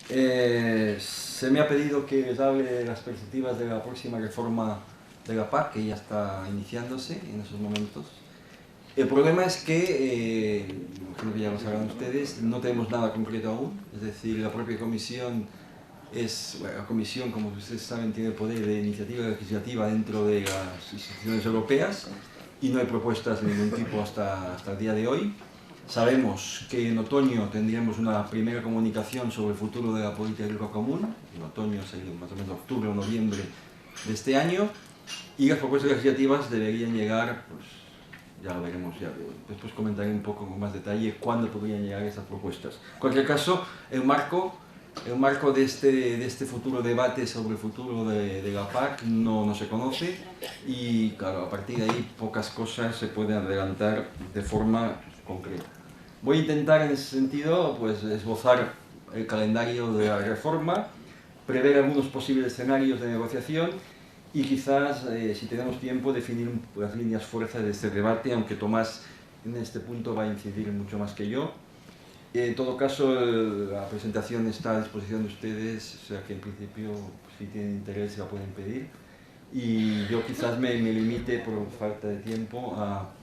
Se me ha pedido que les hable de las perspectivas de la próxima reforma de la PAC, que ya está iniciándose en esos momentos. El problema es que, imagino que ya lo sabrán ustedes, no tenemos nada concreto aún, es decir, la propia comisión la comisión, como ustedes saben, tiene el poder de iniciativa legislativa dentro de las instituciones europeas y no hay propuestas de ningún tipo hasta el día de hoy. Sabemos que en otoño tendremos una primera comunicación sobre el futuro de la política agrícola común, en otoño sería más o menos octubre o noviembre de este año, y las propuestas legislativas deberían llegar, pues ya lo veremos, después comentaré un poco con más detalle cuándo podrían llegar esas propuestas. En cualquier caso, el marco de este futuro debate sobre el futuro de la PAC no se conoce y, claro, a partir de ahí pocas cosas se pueden adelantar de forma concreta. Voy a intentar en ese sentido pues, esbozar el calendario de la reforma, prever algunos posibles escenarios de negociación y quizás, si tenemos tiempo, definir las líneas fuerzas de este debate, aunque Tomás en este punto va a incidir mucho más que yo. En todo caso, la presentación está a disposición de ustedes, o sea que en principio, si tienen interés, se la pueden pedir. Y yo quizás me limite, por falta de tiempo, a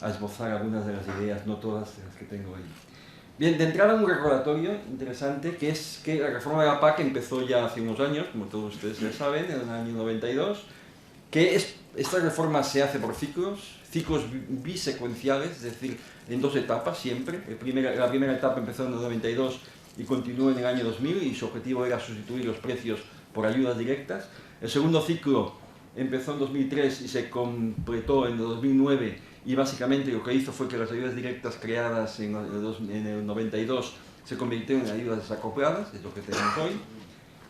esbozar algunas de las ideas, no todas las que tengo ahí. Bien, de entrada un recordatorio interesante, que es que la reforma de la PAC empezó ya hace unos años, como todos ustedes ya saben, en el año 92, que esta reforma se hace por ciclos bisecuenciales, es decir, en dos etapas siempre. La primera etapa empezó en el 92 y continuó en el año 2000 y su objetivo era sustituir los precios por ayudas directas. El segundo ciclo empezó en 2003 y se completó en el 2009 y básicamente lo que hizo fue que las ayudas directas creadas en el 92 se convirtieron en ayudas desacopladas, es lo que tenemos hoy,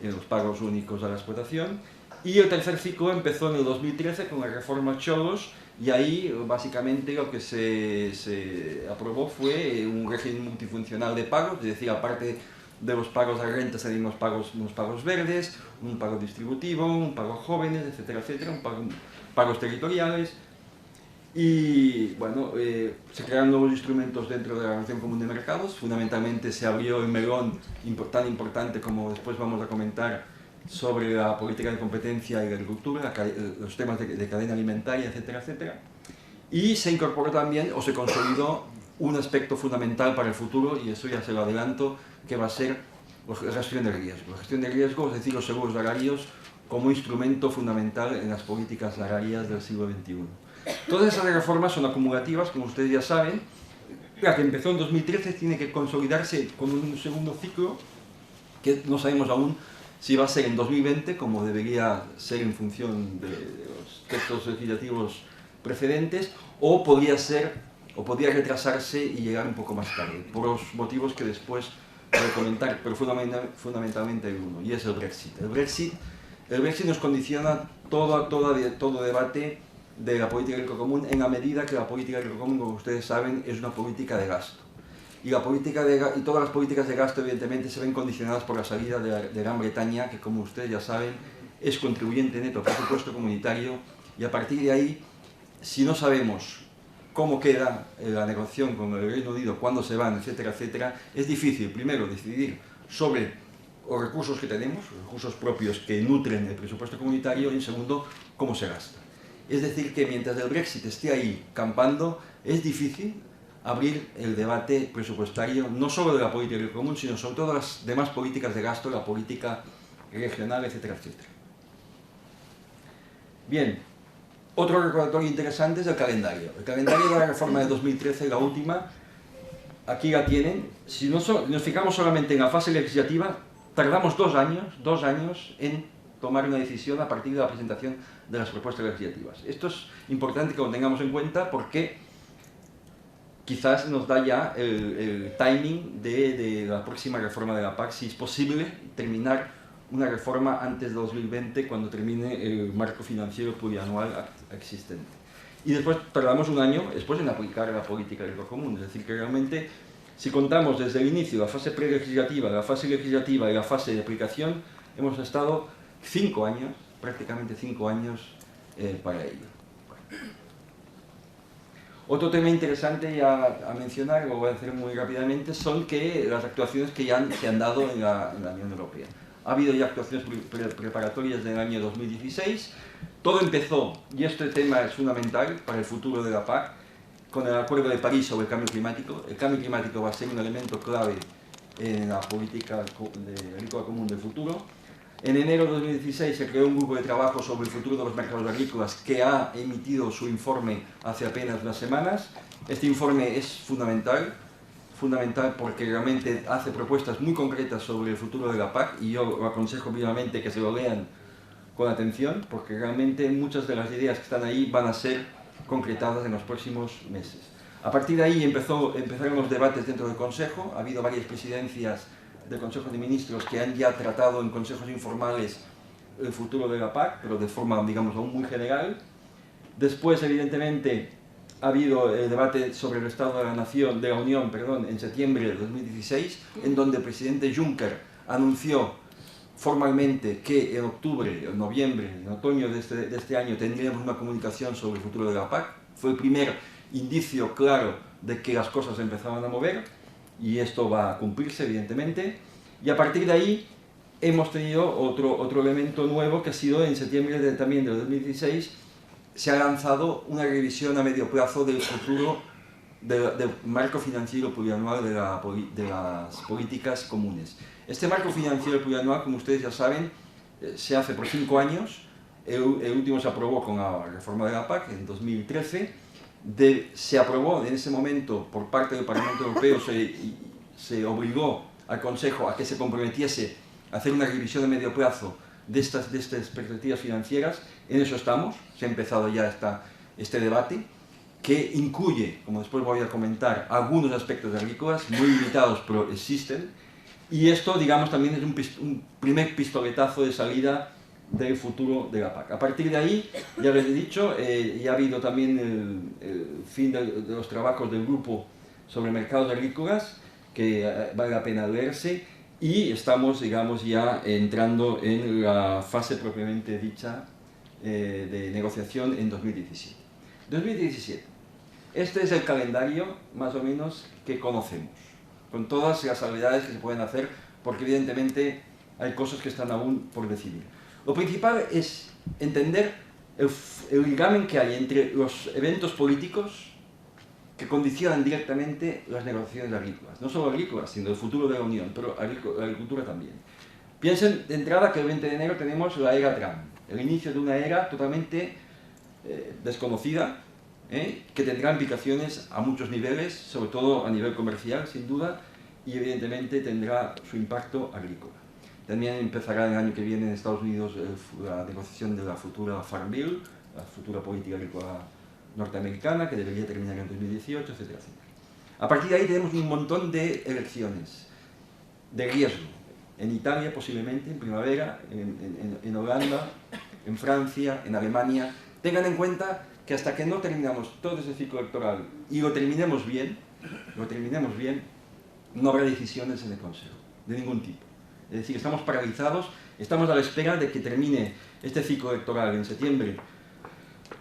en los pagos únicos a la explotación. Y el tercer ciclo empezó en el 2013 con la reforma Cholos y ahí básicamente lo que se aprobó fue un régimen multifuncional de pagos, es decir, aparte de los pagos a renta se unos pagos verdes, un pago distributivo, un pago a jóvenes, etcétera, etcétera, pagos territoriales. Y bueno, se crearon nuevos instrumentos dentro de la Organización Común de Mercados, fundamentalmente se abrió el melón tan importante como después vamos a comentar sobre la política de competencia y la agricultura, los temas de cadena alimentaria, etcétera, etcétera. Y se incorporó también, o se consolidó, un aspecto fundamental para el futuro, y eso ya se lo adelanto, que va a ser la gestión de riesgo. La gestión de riesgo, es decir, los seguros agrarios como instrumento fundamental en las políticas agrarias del siglo XXI. Todas esas reformas son acumulativas, como ustedes ya saben. La que empezó en 2013 tiene que consolidarse con un segundo ciclo, que no sabemos aún si va a ser en 2020, como debería ser en función de los textos legislativos precedentes, o podría retrasarse y llegar un poco más tarde, por los motivos que después voy a comentar, pero fundamentalmente hay uno, y es el Brexit. El Brexit nos condiciona todo debate de la política agrícola común en la medida que la política agrícola común, como ustedes saben, es una política de gasto. Y todas las políticas de gasto, evidentemente, se ven condicionadas por la salida de Gran Bretaña, que, como ustedes ya saben, es contribuyente neto al presupuesto comunitario, y a partir de ahí, si no sabemos cómo queda la negociación con el Reino Unido, cuándo se van, etcétera, etcétera, es difícil, primero, decidir sobre los recursos que tenemos, los recursos propios que nutren el presupuesto comunitario, y en segundo, cómo se gasta. Es decir, que mientras el Brexit esté ahí campando, es difícil abrir el debate presupuestario, no solo de la política agrícola común, sino sobre todo las demás políticas de gasto, la política regional, etcétera, etcétera. Bien, otro recordatorio interesante es el calendario. El calendario de la reforma de 2013, la última, aquí la tienen. Si nos fijamos solamente en la fase legislativa, tardamos 2 años en tomar una decisión a partir de la presentación de las propuestas legislativas. Esto es importante que lo tengamos en cuenta porque quizás nos da ya el timing de la próxima reforma de la PAC, si es posible terminar una reforma antes de 2020, cuando termine el marco financiero plurianual existente. Y después tardamos 1 año después en aplicar la política agrícola común, es decir, que realmente, si contamos desde el inicio, la fase prelegislativa, la fase legislativa y la fase de aplicación, hemos estado 5 años, prácticamente 5 años para ello. Otro tema interesante a mencionar, lo voy a hacer muy rápidamente, son que las actuaciones que ya se han dado en la Unión Europea. Ha habido ya actuaciones preparatorias del año 2016. Todo empezó, y este tema es fundamental para el futuro de la PAC, con el Acuerdo de París sobre el cambio climático. El cambio climático va a ser un elemento clave en la política agrícola común del futuro. En enero de 2016 se creó un grupo de trabajo sobre el futuro de los mercados agrícolas que ha emitido su informe hace apenas unas semanas. Este informe es fundamental porque realmente hace propuestas muy concretas sobre el futuro de la PAC y yo lo aconsejo vivamente que se lo lean con atención porque realmente muchas de las ideas que están ahí van a ser concretadas en los próximos meses. A partir de ahí empezaron los debates dentro del Consejo, ha habido varias presidencias del Consejo de Ministros que han ya tratado en consejos informales el futuro de la PAC, pero de forma, digamos, aún muy general. Después, evidentemente, ha habido el debate sobre el Estado de la Unión, en septiembre de 2016, en donde el presidente Juncker anunció formalmente que en octubre, en noviembre, en otoño de este año tendríamos una comunicación sobre el futuro de la PAC. Fue el primer indicio claro de que las cosas se empezaban a mover y esto va a cumplirse evidentemente. Y a partir de ahí hemos tenido otro elemento nuevo que ha sido en septiembre también de 2016 se ha lanzado una revisión a medio plazo del futuro del marco financiero plurianual de las políticas comunes. Este marco financiero plurianual, como ustedes ya saben, se hace por 5 años. El último se aprobó con la reforma de la PAC en 2013. Se aprobó en ese momento por parte del Parlamento Europeo, se obligó al Consejo a que se comprometiese a hacer una revisión a medio plazo de estas perspectivas financieras. En eso estamos, se ha empezado ya este debate, que incluye, como después voy a comentar, algunos aspectos agrícolas, muy limitados, pero existen, y esto, digamos, también es un primer pistoletazo de salida del futuro de la PAC. A partir de ahí, ya les he dicho, ya ha habido también el fin de los trabajos del grupo sobre mercados agrícolas, que vale la pena leerse, y estamos, digamos, ya entrando en la fase propiamente dicha de negociación en 2017. 2017. Este es el calendario, más o menos, que conocemos, con todas las salvedades que se pueden hacer, porque evidentemente hay cosas que están aún por decidir. Lo principal es entender el ligamen que hay entre los eventos políticos que condicionan directamente las negociaciones agrícolas. No solo agrícolas, sino el futuro de la Unión, pero la agricultura también. Piensen de entrada que el 20 de enero tenemos la era Trump, el inicio de una era totalmente desconocida, que tendrá implicaciones a muchos niveles, sobre todo a nivel comercial, sin duda, y evidentemente tendrá su impacto agrícola. También empezará el año que viene en Estados Unidos la negociación de la futura Farm Bill, la futura política agrícola norteamericana, que debería terminar en 2018, etcétera, etcétera. A partir de ahí tenemos un montón de elecciones de riesgo. En Italia, posiblemente, en primavera, en Holanda, en Francia, en Alemania. Tengan en cuenta que hasta que no terminamos todo ese ciclo electoral y lo terminemos bien, no habrá decisiones en el Consejo, de ningún tipo. Es decir, estamos paralizados, estamos a la espera de que termine este ciclo electoral en septiembre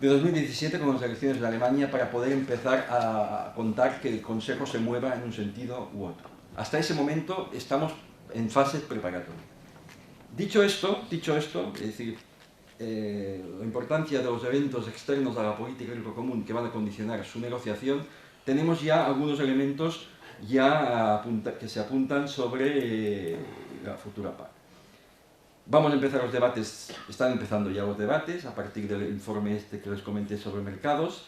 de 2017 con las elecciones de Alemania para poder empezar a contar que el Consejo se mueva en un sentido u otro. Hasta ese momento estamos en fase preparatoria. Dicho esto, es decir, la importancia de los eventos externos a la política agrícola común que van a condicionar su negociación, tenemos ya algunos elementos que se apuntan sobre la futura PAC. Vamos a empezar los debates, están empezando ya los debates a partir del informe que les comenté sobre mercados.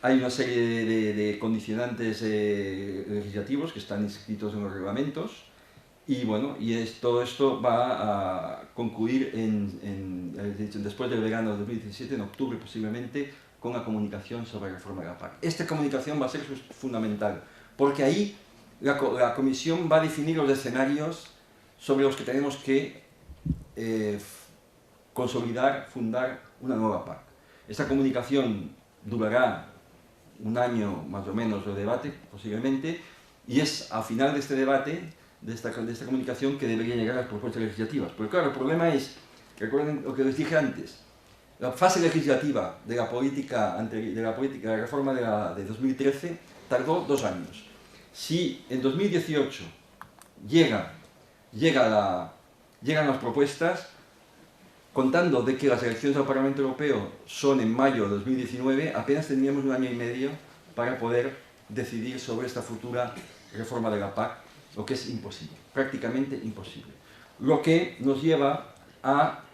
Hay una serie de condicionantes legislativos que están inscritos en los reglamentos y bueno, todo esto va a concluir después del verano de 2017, en octubre posiblemente, con la comunicación sobre la reforma de la PAC. Esta comunicación va a ser fundamental, porque ahí la Comisión va a definir los escenarios sobre los que tenemos que consolidar, fundar una nueva PAC. Esta comunicación durará un año más o menos de debate, posiblemente, y es al final de este debate, de esta comunicación, que deberían llegar las propuestas legislativas. Porque claro, el problema es, recuerden lo que les dije antes, la fase legislativa de la reforma de 2013 tardó 2 años. Si en 2018 llegan las propuestas, contando de que las elecciones al Parlamento Europeo son en mayo de 2019, apenas tendríamos 1 año y medio para poder decidir sobre esta futura reforma de la PAC, lo que es imposible, prácticamente imposible. Lo que nos lleva a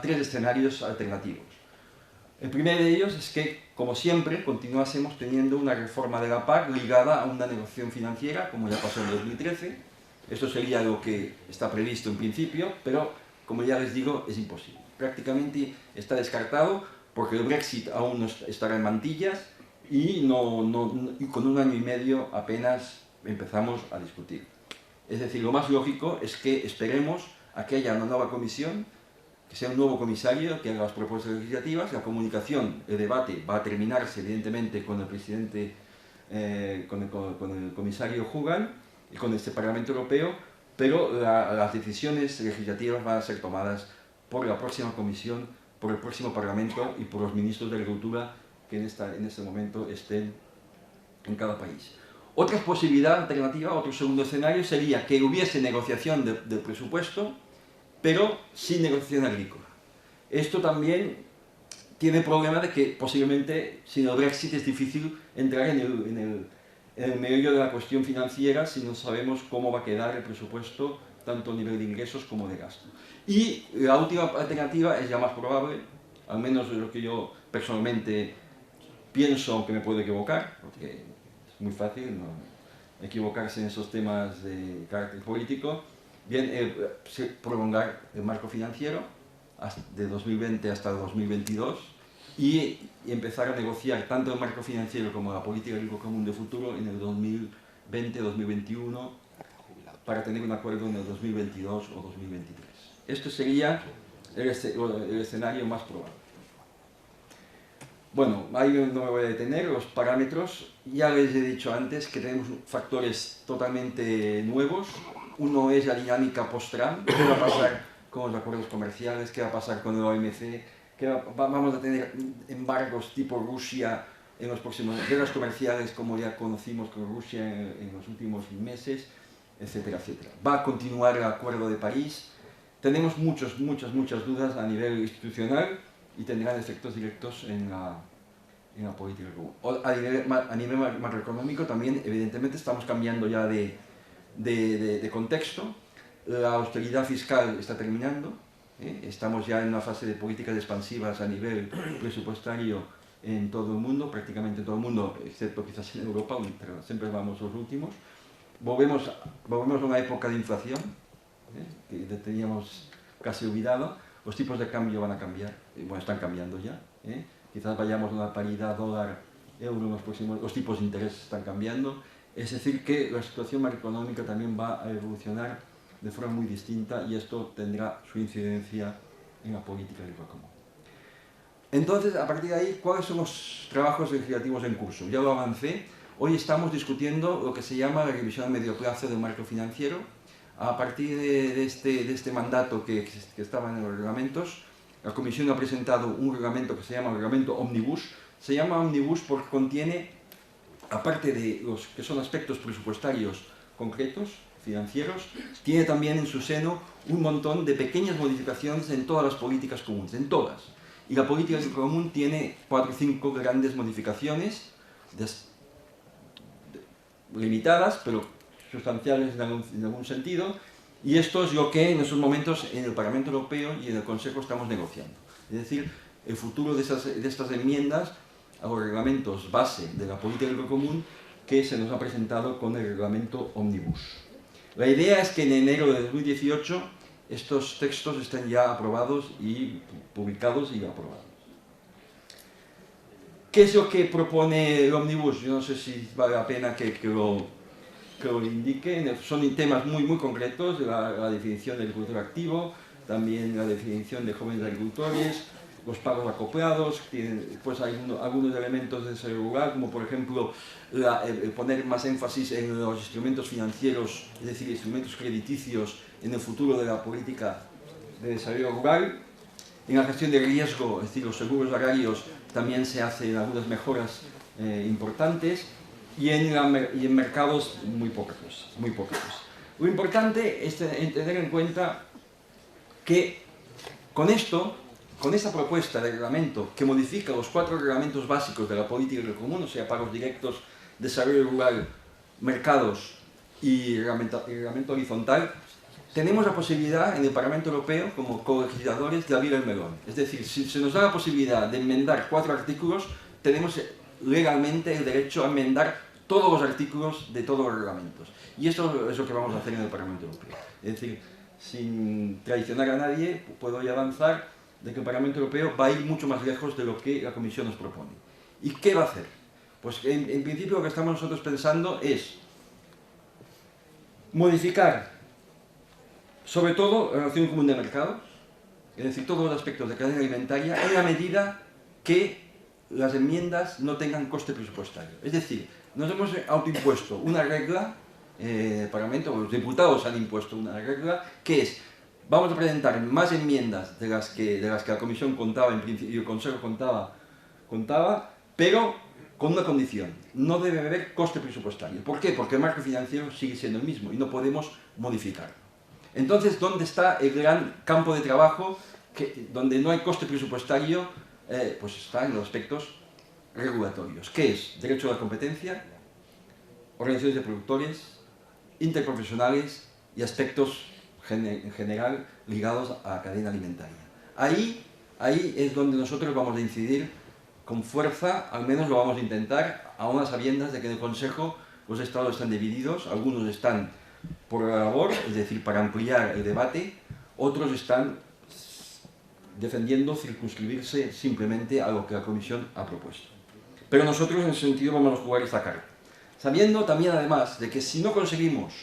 3 escenarios alternativos. El primero de ellos es que, como siempre, continuásemos teniendo una reforma de la PAC ligada a una negociación financiera, como ya pasó en 2013. Esto sería lo que está previsto en principio, pero, como ya les digo, es imposible. Prácticamente está descartado porque el Brexit aún no estará en mantillas y con 1 año y medio apenas empezamos a discutir. Es decir, lo más lógico es que esperemos a que haya una nueva comisión, que sea un nuevo comisario que haga las propuestas legislativas. La comunicación, el debate va a terminarse evidentemente con el presidente, con el comisario Hogan y con este Parlamento Europeo, pero las decisiones legislativas van a ser tomadas por la próxima comisión, por el próximo Parlamento y por los ministros de Agricultura que en este momento estén en cada país. Otra posibilidad alternativa, otro segundo escenario, sería que hubiese negociación del presupuesto, pero sin negociación agrícola. Esto también tiene el problema de que posiblemente sin el Brexit es difícil entrar en el meollo de la cuestión financiera si no sabemos cómo va a quedar el presupuesto, tanto a nivel de ingresos como de gasto. Y la última alternativa es ya más probable, al menos es lo que yo personalmente pienso, aunque me puedo equivocar, porque es muy fácil no equivocarse en esos temas de carácter político. Bien, prolongar el marco financiero de 2020 hasta 2022 y empezar a negociar tanto el marco financiero como la política agrícola común de futuro en el 2020-2021 para tener un acuerdo en el 2022 o 2023. Esto sería el escenario más probable. Bueno, ahí no me voy a detener, los parámetros. Ya les he dicho antes que tenemos factores totalmente nuevos. Uno es la dinámica post-Trump. ¿Qué va a pasar con los acuerdos comerciales? ¿Qué va a pasar con el OMC? Vamos a tener embargos tipo Rusia en los próximos, guerras comerciales como ya conocimos con Rusia en los últimos meses, etcétera, etcétera. Va a continuar el Acuerdo de París. Tenemos muchas dudas a nivel institucional y tendrán efectos directos en la política común. A nivel macroeconómico también, evidentemente, estamos cambiando ya de contexto. La austeridad fiscal está terminando, estamos ya en una fase de políticas expansivas a nivel presupuestario en todo el mundo, prácticamente todo el mundo, excepto quizás en Europa, pero siempre vamos los últimos. Volvemos a una época de inflación, que teníamos casi olvidado. Los tipos de cambio van a cambiar, bueno, están cambiando ya. Quizás vayamos a una paridad dólar-euro, los tipos de interés están cambiando. Es decir, que la situación macroeconómica también va a evolucionar de forma muy distinta y esto tendrá su incidencia en la política agrícola común. Entonces, a partir de ahí, ¿cuáles son los trabajos legislativos en curso? Ya lo avancé. Hoy estamos discutiendo lo que se llama la revisión a medio plazo del marco financiero. A partir de este mandato que estaba en los reglamentos, la Comisión ha presentado un reglamento que se llama Reglamento Omnibus. Se llama Omnibus porque contiene, aparte de los que son aspectos presupuestarios concretos, financieros, tiene también en su seno un montón de pequeñas modificaciones en todas las políticas comunes, en todas. Y la política común tiene 4 o 5 grandes modificaciones, limitadas, pero sustanciales en algún sentido, y esto es lo que en estos momentos en el Parlamento Europeo y en el Consejo estamos negociando. Es decir, el futuro de estas enmiendas a los reglamentos base de la política agrícola común que se nos ha presentado con el reglamento Omnibus. La idea es que en enero de 2018 estos textos estén ya aprobados y publicados y aprobados. ¿Qué es lo que propone el Omnibus? Yo no sé si vale la pena que lo indique. Son temas muy concretos, la definición de agricultor activo, también la definición de jóvenes agricultores, los pagos acoplados, pues hay algunos elementos de desarrollo rural, como por ejemplo poner más énfasis en los instrumentos financieros, es decir, instrumentos crediticios en el futuro de la política de desarrollo rural. En la gestión de riesgo, es decir, los seguros agrarios, también se hacen algunas mejoras importantes, y en mercados muy poquitos. Lo importante es tener en cuenta que con esto, con esta propuesta de reglamento que modifica los 4 reglamentos básicos de la política común, o sea, pagos directos, desarrollo rural, mercados y reglamento horizontal, tenemos la posibilidad en el Parlamento Europeo, como colegisladores, de abrir el melón. Es decir, si se nos da la posibilidad de enmendar 4 artículos, tenemos legalmente el derecho a enmendar todos los artículos de todos los reglamentos. Y esto es lo que vamos a hacer en el Parlamento Europeo. Es decir, sin traicionar a nadie, puedo ya avanzar de que el Parlamento Europeo va a ir mucho más lejos de lo que la Comisión nos propone. ¿Y qué va a hacer? Pues en principio lo que estamos nosotros pensando es modificar sobre todo la relación común de mercados, es decir, todos los aspectos de cadena alimentaria, en la medida que las enmiendas no tengan coste presupuestario. Es decir, nos hemos autoimpuesto una regla, el Parlamento, los diputados han impuesto una regla, que es, vamos a presentar más enmiendas de las que la Comisión contaba en principio y el Consejo contaba, pero con una condición: no debe haber coste presupuestario. ¿Por qué? Porque el marco financiero sigue siendo el mismo y no podemos modificarlo. Entonces, ¿dónde está el gran campo de trabajo donde no hay coste presupuestario? Pues está en los aspectos regulatorios. ¿Qué es? Derecho a la competencia, organizaciones de productores, interprofesionales y aspectos en general ligados a la cadena alimentaria. Ahí es donde nosotros vamos a incidir con fuerza, al menos lo vamos a intentar, a unas sabiendas de que en el Consejo los estados están divididos, algunos están por la labor, es decir, para ampliar el debate, otros están defendiendo circunscribirse simplemente a lo que la Comisión ha propuesto. Pero nosotros en ese sentido vamos a jugar esta carta, sabiendo también además de que si no conseguimos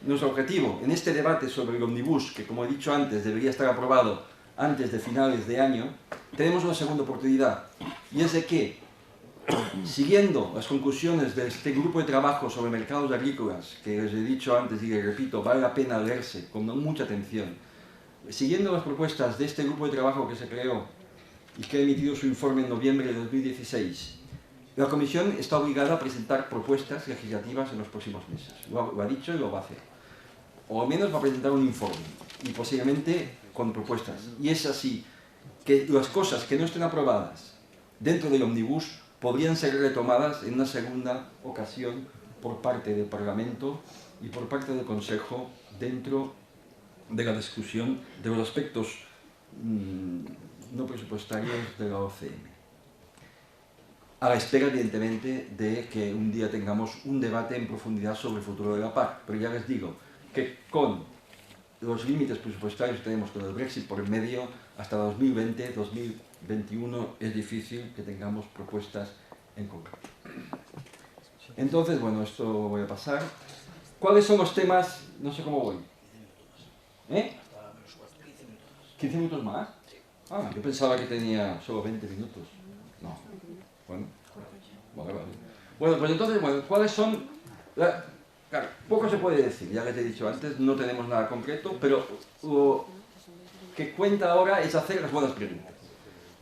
nuestro objetivo en este debate sobre el Omnibus, que como he dicho antes debería estar aprobado antes de finales de año, tenemos una segunda oportunidad, y es de que, siguiendo las conclusiones de este grupo de trabajo sobre mercados agrícolas, que les he dicho antes y les repito, vale la pena leerse con mucha atención, siguiendo las propuestas de este grupo de trabajo que se creó y que ha emitido su informe en noviembre de 2016, la Comisión está obligada a presentar propuestas legislativas en los próximos meses. Lo ha dicho y lo va a hacer. O al menos va a presentar un informe, y posiblemente con propuestas. Y es así que las cosas que no estén aprobadas dentro del Omnibus podrían ser retomadas en una segunda ocasión por parte del Parlamento y por parte del Consejo dentro de la discusión de los aspectos no presupuestarios de la OCM. A la espera, evidentemente, de que un día tengamos un debate en profundidad sobre el futuro de la PAC. Pero ya les digo que con los límites presupuestarios que tenemos con el Brexit por en medio, hasta 2020, 2021 es difícil que tengamos propuestas en concreto. Entonces, bueno, esto voy a pasar. ¿Cuáles son los temas? No sé cómo voy. ¿Eh? 15 minutos más. Ah, yo pensaba que tenía solo 20 minutos. No. Bueno, vale. Bueno, pues entonces, ¿cuáles son? Claro, poco se puede decir, ya les he dicho antes, no tenemos nada concreto, pero lo que cuenta ahora es hacer las buenas preguntas.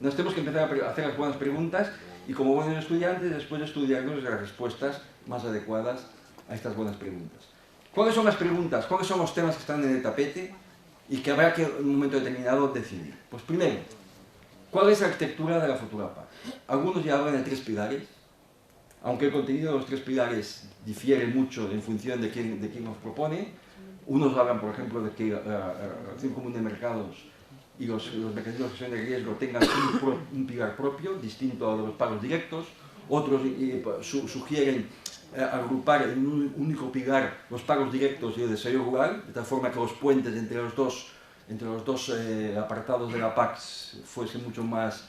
Nos tenemos que empezar a hacer las buenas preguntas y como buenos estudiantes, después estudiarnos las respuestas más adecuadas a estas buenas preguntas. ¿Cuáles son las preguntas? ¿Cuáles son los temas que están en el tapete y que habrá que en un momento determinado decidir? Pues primero, ¿cuál es la arquitectura de la futura PAC? Algunos ya hablan de 3 pilares, aunque el contenido de los 3 pilares difiere mucho en función de quién los propone. Unos hablan, por ejemplo, de que la relación común de mercados y los mecanismos de gestión de riesgo tengan un pilar propio, distinto a los pagos directos. Otros sugieren agrupar en un único pilar los pagos directos y el desarrollo rural, de tal forma que los puentes entre los dos apartados de la PAC fuesen mucho más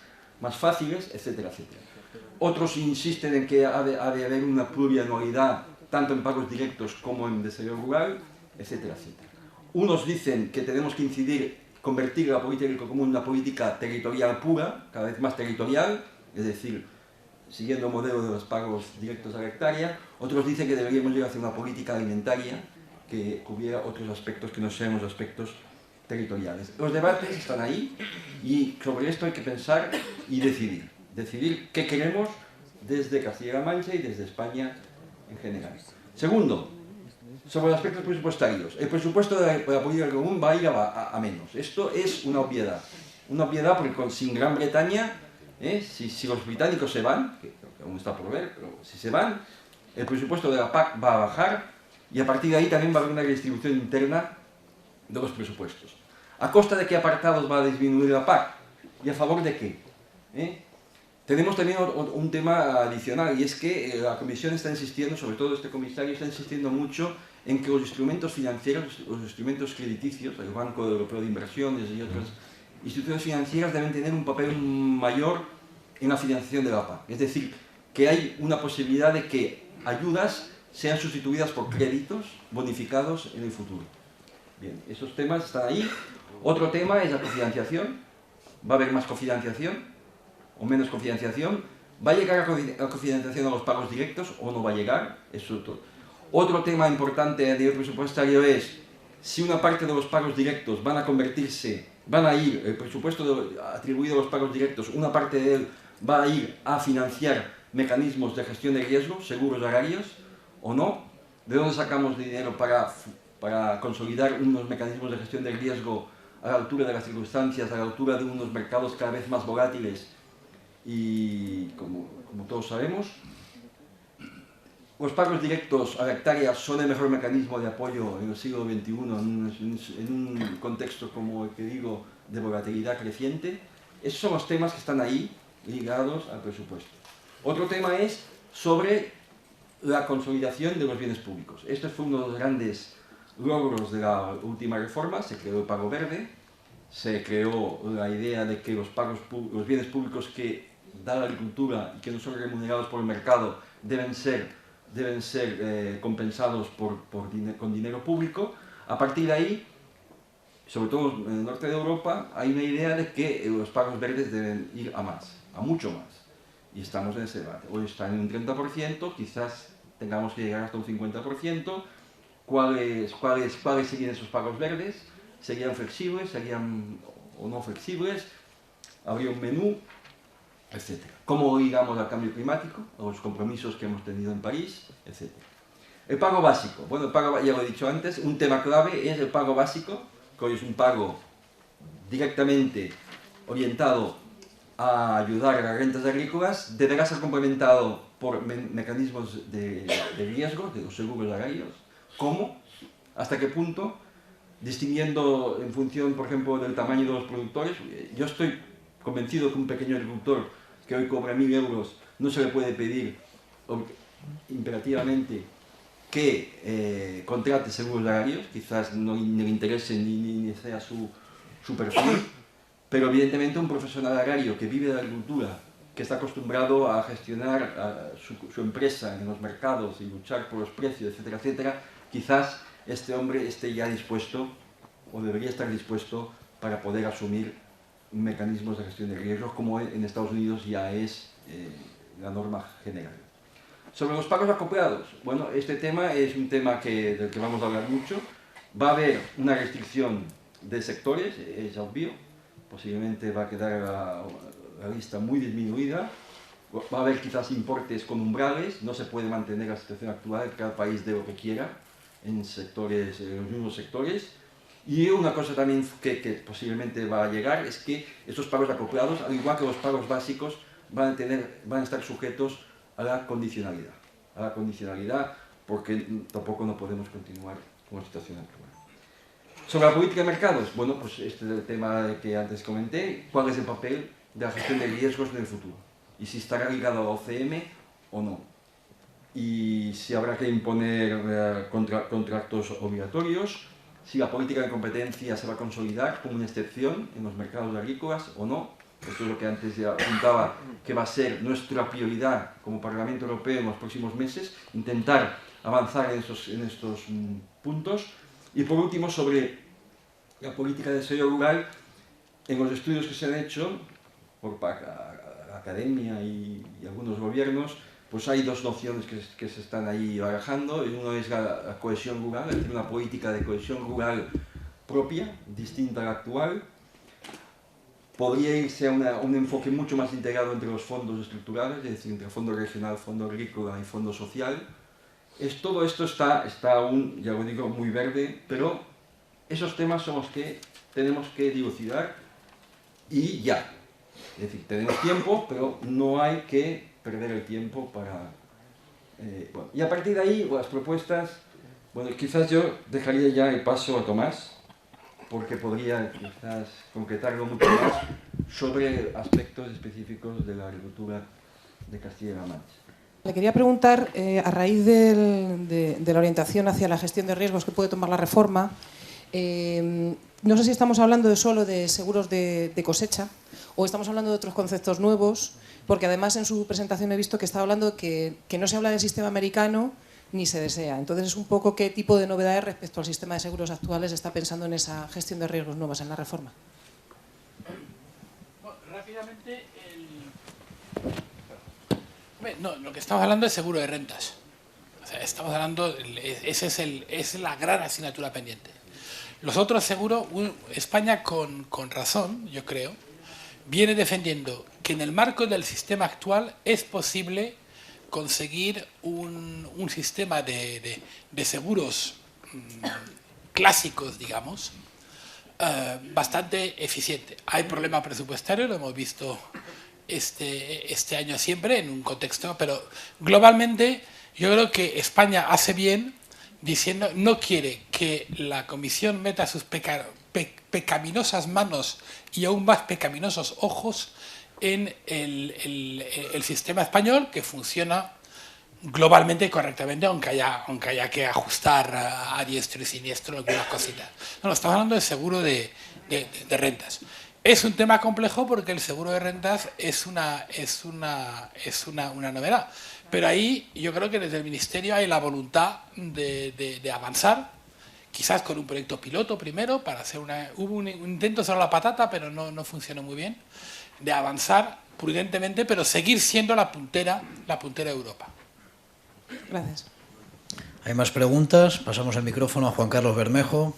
fáciles, etcétera, etcétera. Otros insisten en que ha de haber una plurianualidad, tanto en pagos directos como en desarrollo rural, etcétera, etcétera. Unos dicen que tenemos que convertir la política agrícola común en una política territorial pura, cada vez más territorial, es decir, siguiendo el modelo de los pagos directos a la hectárea. Otros dicen que deberíamos llegar hacia una política alimentaria que cubriera otros aspectos que no sean los aspectos territoriales. Los debates están ahí y sobre esto hay que pensar y decidir. Decidir qué queremos desde Castilla-La Mancha y desde España en general. Segundo, sobre los aspectos presupuestarios. El presupuesto de la política común va a ir a menos. Esto es una obviedad. Una obviedad porque sin Gran Bretaña, si los británicos se van, que aún está por ver, pero si se van, el presupuesto de la PAC va a bajar y a partir de ahí también va a haber una redistribución interna de los presupuestos. ¿A costa de qué apartados va a disminuir la PAC? ¿Y a favor de qué? Tenemos también un tema adicional y es que la Comisión está insistiendo, sobre todo este comisario, está insistiendo mucho en que los instrumentos financieros, los instrumentos crediticios, el Banco Europeo de Inversiones y otras instituciones financieras deben tener un papel mayor en la financiación de la PAC. Es decir, que hay una posibilidad de que ayudas sean sustituidas por créditos bonificados en el futuro. Bien, esos temas están ahí. Otro tema es la cofinanciación. ¿Va a haber más cofinanciación o menos cofinanciación? ¿Va a llegar la cofinanciación a los pagos directos o no va a llegar? Otro tema importante a nivel presupuestario es si una parte de los pagos directos van a ir, el presupuesto atribuido a los pagos directos, una parte de él va a ir a financiar mecanismos de gestión de riesgo, seguros agrarios, o no. ¿De dónde sacamos dinero para consolidar unos mecanismos de gestión de riesgo a la altura de las circunstancias, a la altura de unos mercados cada vez más volátiles? Y como todos sabemos, los pagos directos a la hectárea son el mejor mecanismo de apoyo en el siglo XXI en un contexto, como el que digo, de volatilidad creciente. Esos son los temas que están ahí ligados al presupuesto. Otro tema es sobre la consolidación de los bienes públicos. Este fue uno de los grandes logros de la última reforma. Se creó el pago verde, se creó la idea de que los bienes públicos que da la agricultura y que no son remunerados por el mercado deben ser compensados con dinero público. A partir de ahí, sobre todo en el norte de Europa, hay una idea de que los pagos verdes deben ir a más, a mucho más. Y estamos en ese debate. Hoy están en un 30%, quizás tengamos que llegar hasta un 50%. ¿Cuáles serían esos pagos verdes? ¿Serían flexibles? ¿Serían o no flexibles? ¿Habría un menú? Etcétera. ¿Cómo ligamos al cambio climático? A los compromisos que hemos tenido en París, etcétera. El pago básico. Bueno, el pago, ya lo he dicho antes, un tema clave es el pago básico, que hoy es un pago directamente orientado a ayudar a las rentas agrícolas. Deberá ser complementado por mecanismos de riesgo, de los seguros agrarios. ¿Cómo? ¿Hasta qué punto? Distinguiendo en función, por ejemplo, del tamaño de los productores. Yo estoy convencido que un pequeño agricultor que hoy cobra 1.000 euros no se le puede pedir imperativamente que contrate seguros agrarios, quizás no le interese ni sea su perfil, pero evidentemente un profesional agrario que vive de la agricultura, que está acostumbrado a gestionar su empresa en los mercados y luchar por los precios, etcétera, etcétera, quizás este hombre esté ya dispuesto o debería estar dispuesto para poder asumir mecanismos de gestión de riesgos como en Estados Unidos ya es la norma general. Sobre los pagos acoplados, bueno, este tema es un tema del que vamos a hablar mucho. Va a haber una restricción de sectores, es obvio, posiblemente va a quedar la lista muy disminuida. Va a haber quizás importes con umbrales, no se puede mantener la situación actual, cada país de lo que quiera en los mismos sectores. Y una cosa también que posiblemente va a llegar es que estos pagos acoplados, al igual que los pagos básicos, van a estar sujetos a la condicionalidad. A la condicionalidad, porque tampoco no podemos continuar con la situación actual. Sobre la política de mercados, bueno, pues este es el tema que antes comenté. ¿Cuál es el papel de la gestión de riesgos en el futuro? Y si estará ligado a la OCM o no. Y si habrá que imponer contratos obligatorios, si la política de competencia se va a consolidar como una excepción en los mercados agrícolas o no. Esto es lo que antes ya apuntaba, que va a ser nuestra prioridad como Parlamento Europeo en los próximos meses, intentar avanzar en estos puntos. Y por último, sobre la política de desarrollo rural, en los estudios que se han hecho por la academia y algunos gobiernos, pues hay dos nociones que se están ahí barajando. Uno es la cohesión rural, es decir, una política de cohesión rural propia, distinta a la actual. Podría irse a un enfoque mucho más integrado entre los fondos estructurales, es decir, entre fondo regional, fondo agrícola y fondo social. Todo esto está aún, ya lo digo, muy verde, pero esos temas son los que tenemos que dilucidar y ya. Es decir, tenemos tiempo, pero no hay que perder el tiempo para... bueno. Y a partir de ahí, las propuestas, bueno, quizás yo dejaría ya el paso a Tomás, porque podría quizás concretarlo mucho más sobre aspectos específicos de la agricultura de Castilla-La Mancha. Le quería preguntar, a raíz de la orientación hacia la gestión de riesgos que puede tomar la reforma, no sé si estamos hablando solo de seguros de cosecha o estamos hablando de otros conceptos nuevos, porque además en su presentación he visto que estaba hablando que no se habla del sistema americano ni se desea. Entonces, es un poco qué tipo de novedades respecto al sistema de seguros actuales está pensando en esa gestión de riesgos nuevas en la reforma. Bueno, rápidamente, no, lo que estamos hablando es seguro de rentas. O sea, estamos hablando, esa es la gran asignatura pendiente. Los otros seguros, España con razón, yo creo, viene defendiendo que en el marco del sistema actual es posible conseguir un sistema de seguros clásicos, digamos, bastante eficiente. Hay problema presupuestario, lo hemos visto este año siempre en un contexto, pero globalmente yo creo que España hace bien diciendo no quiere que la Comisión meta sus pecaminosas manos y aún más pecaminosos ojos en el sistema español, que funciona globalmente correctamente, aunque haya que ajustar a diestro y siniestro algunas cositas. No, estamos hablando de seguro de rentas. Es un tema complejo porque el seguro de rentas es una novedad. Pero ahí yo creo que desde el Ministerio hay la voluntad de avanzar, quizás con un proyecto piloto primero, para hacer hubo un intento sobre la patata, pero no funcionó muy bien, de avanzar prudentemente, pero seguir siendo la puntera de Europa. Gracias. Hay más preguntas. Pasamos el micrófono a Juan Carlos Bermejo,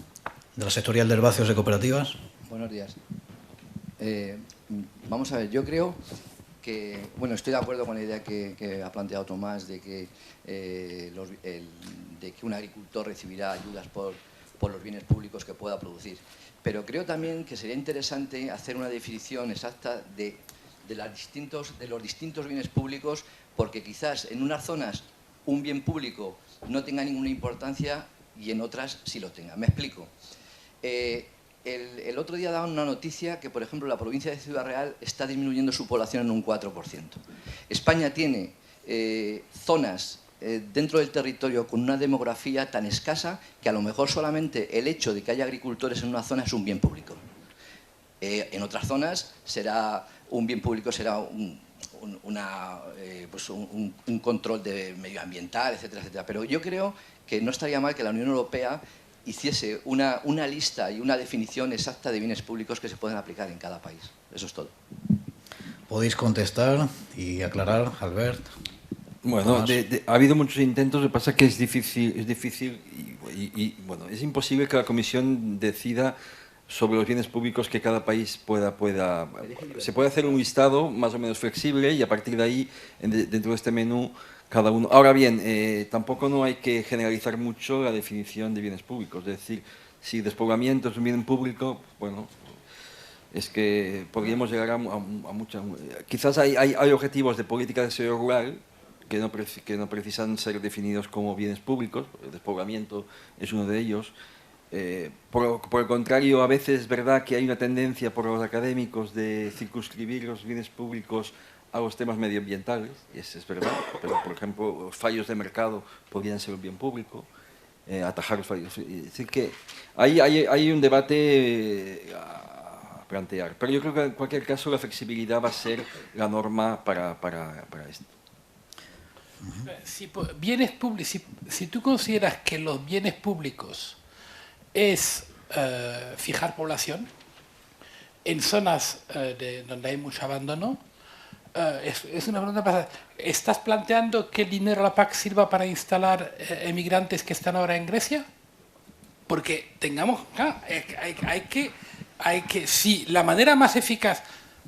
de la sectorial de herbáceos de cooperativas. Buenos días. Vamos a ver, yo creo que, bueno, estoy de acuerdo con la idea que ha planteado Tomás de que un agricultor recibirá ayudas por los bienes públicos que pueda producir. Pero creo también que sería interesante hacer una definición exacta de los distintos bienes públicos, porque quizás en unas zonas un bien público no tenga ninguna importancia y en otras sí lo tenga. Me explico. El otro día daban una noticia que, por ejemplo, la provincia de Ciudad Real está disminuyendo su población en un 4%. España tiene zonas dentro del territorio con una demografía tan escasa que a lo mejor solamente el hecho de que haya agricultores en una zona es un bien público. En otras zonas será un bien público, será un control medioambiental, etcétera, etcétera. Pero yo creo que no estaría mal que la Unión Europea hiciese una lista y una definición exacta de bienes públicos que se pueden aplicar en cada país. Eso es todo. Podéis contestar y aclarar, Albert. Bueno, ha habido muchos intentos, lo que pasa es que es difícil y bueno, es imposible que la Comisión decida sobre los bienes públicos que cada país pueda. Se puede hacer un listado más o menos flexible y a partir de ahí, dentro de este menú, cada uno. Ahora bien, tampoco no hay que generalizar mucho la definición de bienes públicos. Es decir, si despoblamiento es un bien público, bueno, es que podríamos llegar a muchas. Quizás hay objetivos de política de desarrollo rural que no precisan ser definidos como bienes públicos. El despoblamiento es uno de ellos. Por el contrario, a veces es verdad que hay una tendencia por los académicos de circunscribir los bienes públicos a los temas medioambientales, y eso es verdad, pero por ejemplo los fallos de mercado podrían ser un bien público, atajar los fallos. Es decir, que hay un debate a plantear, pero yo creo que en cualquier caso la flexibilidad va a ser la norma para esto. Si tú consideras que los bienes públicos es fijar población en zonas donde hay mucho abandono, es una pregunta pasada. ¿Estás planteando que el dinero de la PAC sirva para instalar emigrantes que están ahora en Grecia? Porque tengamos, claro, hay que, si la manera más eficaz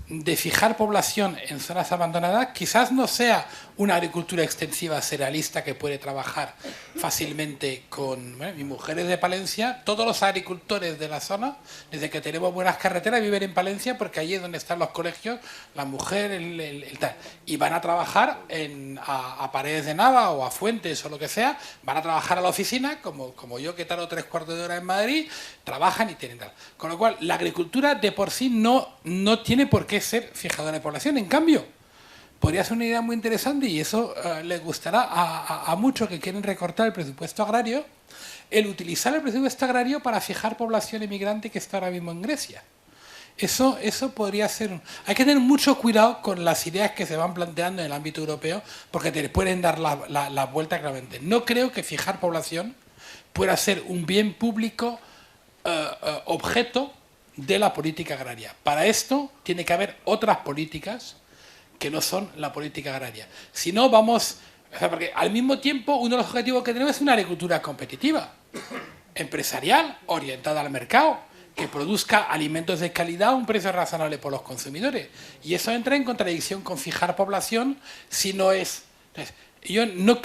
de fijar población en zonas abandonadas quizás no sea una agricultura extensiva cerealista que puede trabajar fácilmente con... Bueno, mi mujer es de Palencia, todos los agricultores de la zona, desde que tenemos buenas carreteras, viven en Palencia porque allí es donde están los colegios, la mujer, el tal. Y van a trabajar a Paredes de Nava o a Fuentes o lo que sea, van a trabajar a la oficina, como yo que tardo 3/4 de hora en Madrid, trabajan y tienen tal. Con lo cual, la agricultura de por sí no tiene por qué ser fijadora de población. En cambio, podría ser una idea muy interesante y eso les gustará a muchos que quieren recortar el presupuesto agrario, el utilizar el presupuesto agrario para fijar población emigrante que está ahora mismo en Grecia. Eso podría ser... Hay que tener mucho cuidado con las ideas que se van planteando en el ámbito europeo porque te pueden dar la vuelta claramente. No creo que fijar población pueda ser un bien público objeto de la política agraria. Para esto tiene que haber otras políticas que no son la política agraria. Si no, vamos... O sea, porque al mismo tiempo uno de los objetivos que tenemos es una agricultura competitiva, empresarial, orientada al mercado, que produzca alimentos de calidad a un precio razonable por los consumidores. Y eso entra en contradicción con fijar población si no es... Entonces, yo no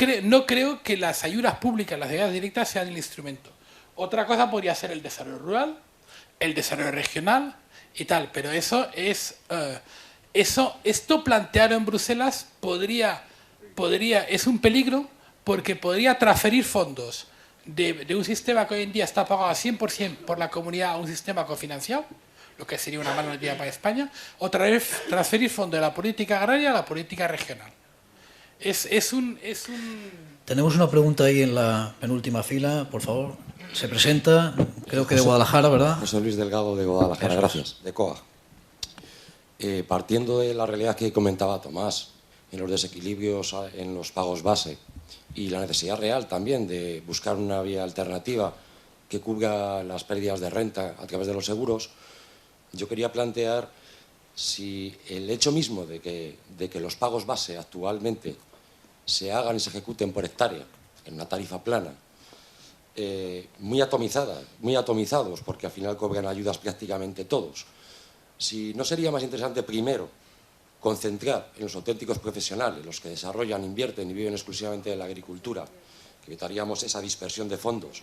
creo que las ayudas públicas, las ayudas directas sean el instrumento. Otra cosa podría ser el desarrollo rural, el desarrollo regional y tal, pero eso es... esto planteado en Bruselas es un peligro porque podría transferir fondos de un sistema que hoy en día está pagado a 100% por la comunidad a un sistema cofinanciado, lo que sería una mala noticia para España, o transferir fondos de la política agraria a la política regional. Tenemos una pregunta ahí en la penúltima fila, por favor. Se presenta, creo que de Guadalajara, ¿verdad? José Luis Delgado de Guadalajara, gracias, de COAG. Partiendo de la realidad que comentaba Tomás, en los desequilibrios en los pagos base y la necesidad real también de buscar una vía alternativa que cubra las pérdidas de renta a través de los seguros, yo quería plantear si el hecho mismo de que los pagos base actualmente se hagan y se ejecuten por hectárea en una tarifa plana, muy atomizados, porque al final cobran ayudas prácticamente todos. Si no sería más interesante primero concentrar en los auténticos profesionales, los que desarrollan, invierten y viven exclusivamente de la agricultura, que evitaríamos esa dispersión de fondos,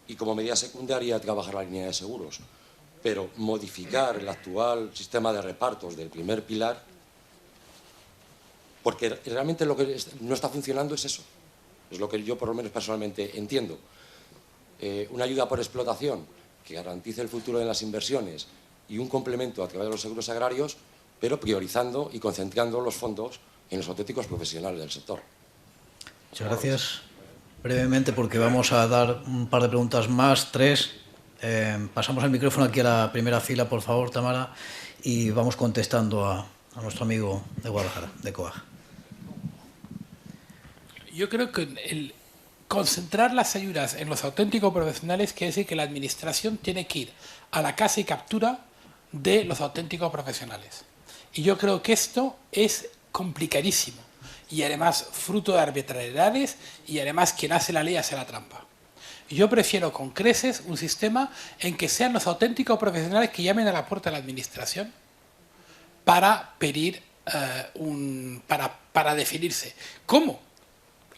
y como medida secundaria trabajar la línea de seguros, pero modificar el actual sistema de repartos del primer pilar, porque realmente lo que no está funcionando es eso, es lo que yo por lo menos personalmente entiendo. Una ayuda por explotación que garantice el futuro de las inversiones y un complemento a través de los seguros agrarios, pero priorizando y concentrando los fondos en los auténticos profesionales del sector. Muchas gracias. Brevemente, porque vamos a dar un par de preguntas más, 3. Pasamos el micrófono aquí a la primera fila, por favor, Tamara, y vamos contestando a nuestro amigo de Guadalajara, de COAG. Yo creo que el concentrar las ayudas en los auténticos profesionales quiere decir que la administración tiene que ir a la caza y captura de los auténticos profesionales. Y yo creo que esto es complicadísimo y además fruto de arbitrariedades y además quien hace la ley hace la trampa. Yo prefiero con creces un sistema en que sean los auténticos profesionales que llamen a la puerta de la administración para pedir para definirse. ¿Cómo?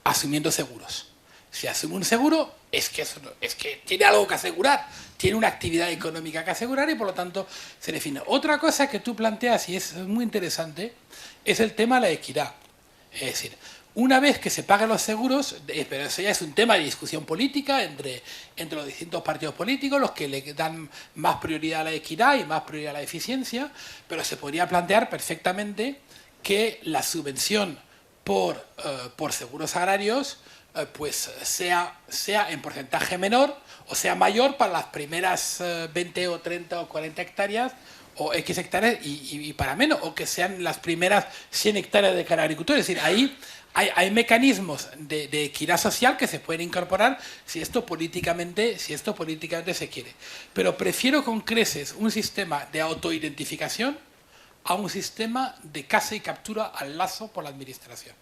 Asumiendo seguros. Si asume un seguro, es que tiene algo que asegurar, tiene una actividad económica que asegurar y por lo tanto se define. Otra cosa que tú planteas y es muy interesante es el tema de la equidad. Es decir, una vez que se paguen los seguros, pero eso ya es un tema de discusión política entre los distintos partidos políticos, los que le dan más prioridad a la equidad y más prioridad a la eficiencia, pero se podría plantear perfectamente que la subvención por seguros agrarios pues sea en porcentaje menor o sea mayor para las primeras 20 o 30 o 40 hectáreas o X hectáreas y para menos, o que sean las primeras 100 hectáreas de cada agricultor. Es decir, ahí hay mecanismos de equidad social que se pueden incorporar si esto políticamente se quiere. Pero prefiero con creces un sistema de autoidentificación a un sistema de caza y captura al lazo por la administración.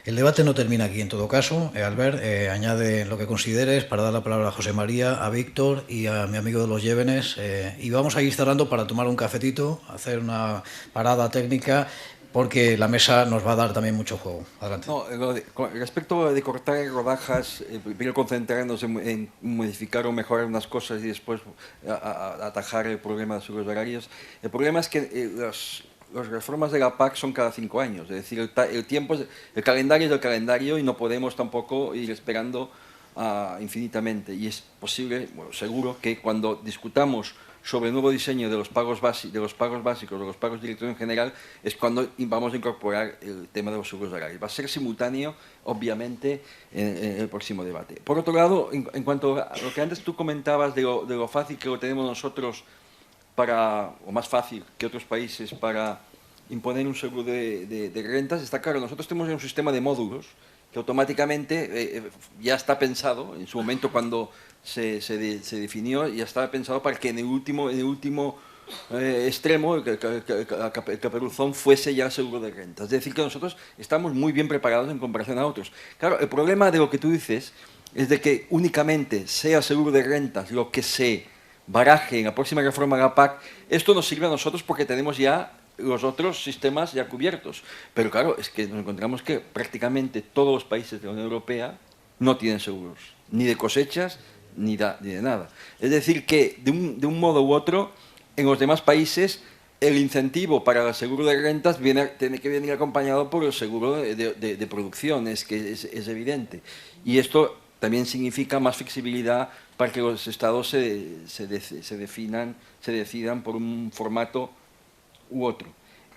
El debate no termina aquí, en todo caso. Albert, añade lo que consideres para dar la palabra a José María, a Víctor y a mi amigo de los Llévenes. Y vamos a ir cerrando para tomar un cafetito, hacer una parada técnica, porque la mesa nos va a dar también mucho juego. Adelante. No, respecto de cortar en rodajas, primero concentrarnos en modificar o mejorar unas cosas y después atajar el problema de los horarios. El problema es que las reformas de la PAC son cada 5 años, es decir, el calendario es el calendario y no podemos tampoco ir esperando infinitamente. Y es posible, bueno, seguro, que cuando discutamos sobre el nuevo diseño de los pagos básicos, de los pagos directos en general, es cuando vamos a incorporar el tema de los seguros horarios. Va a ser simultáneo, obviamente, en el próximo debate. Por otro lado, en cuanto a lo que antes tú comentabas de lo fácil que lo tenemos nosotros o más fácil que otros países para imponer un seguro de rentas, está claro, nosotros tenemos un sistema de módulos que automáticamente ya está pensado, en su momento cuando se definió, ya estaba pensado para que en el último extremo, el caperuzón, fuese ya seguro de rentas. Es decir, que nosotros estamos muy bien preparados en comparación a otros. Claro, el problema de lo que tú dices es de que únicamente sea seguro de rentas lo que se baraje en la próxima reforma de la PAC. Esto nos sirve a nosotros porque tenemos ya los otros sistemas ya cubiertos. Pero claro, es que nos encontramos que prácticamente todos los países de la Unión Europea no tienen seguros, ni de cosechas, ni de nada. Es decir, que de un modo u otro, en los demás países, el incentivo para el seguro de rentas tiene que venir acompañado por el seguro de producción, es evidente. Y esto también significa más flexibilidad para que los estados se decidan por un formato u otro.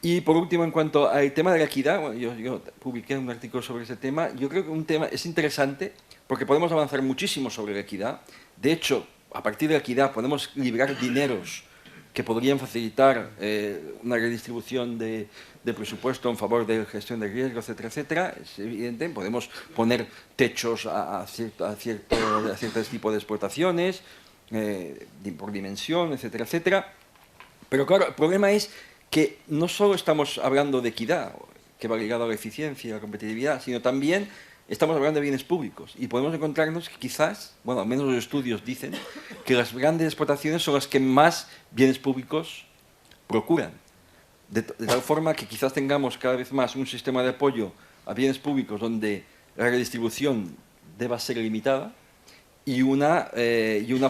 Y por último, en cuanto al tema de la equidad, bueno, yo publiqué un artículo sobre ese tema. Yo creo que un tema es interesante porque podemos avanzar muchísimo sobre la equidad. De hecho, a partir de la equidad podemos liberar dineros que podrían facilitar una redistribución de presupuesto en favor de gestión de riesgos, etcétera, etcétera. Es evidente, podemos poner techos a ciertos tipos de exportaciones, por dimensión, etcétera, etcétera. Pero claro, el problema es que no solo estamos hablando de equidad, que va ligado a la eficiencia y a la competitividad, sino también estamos hablando de bienes públicos y podemos encontrarnos que quizás, bueno, al menos los estudios dicen, que las grandes exportaciones son las que más bienes públicos procuran. De tal forma que quizás tengamos cada vez más un sistema de apoyo a bienes públicos donde la redistribución deba ser limitada y una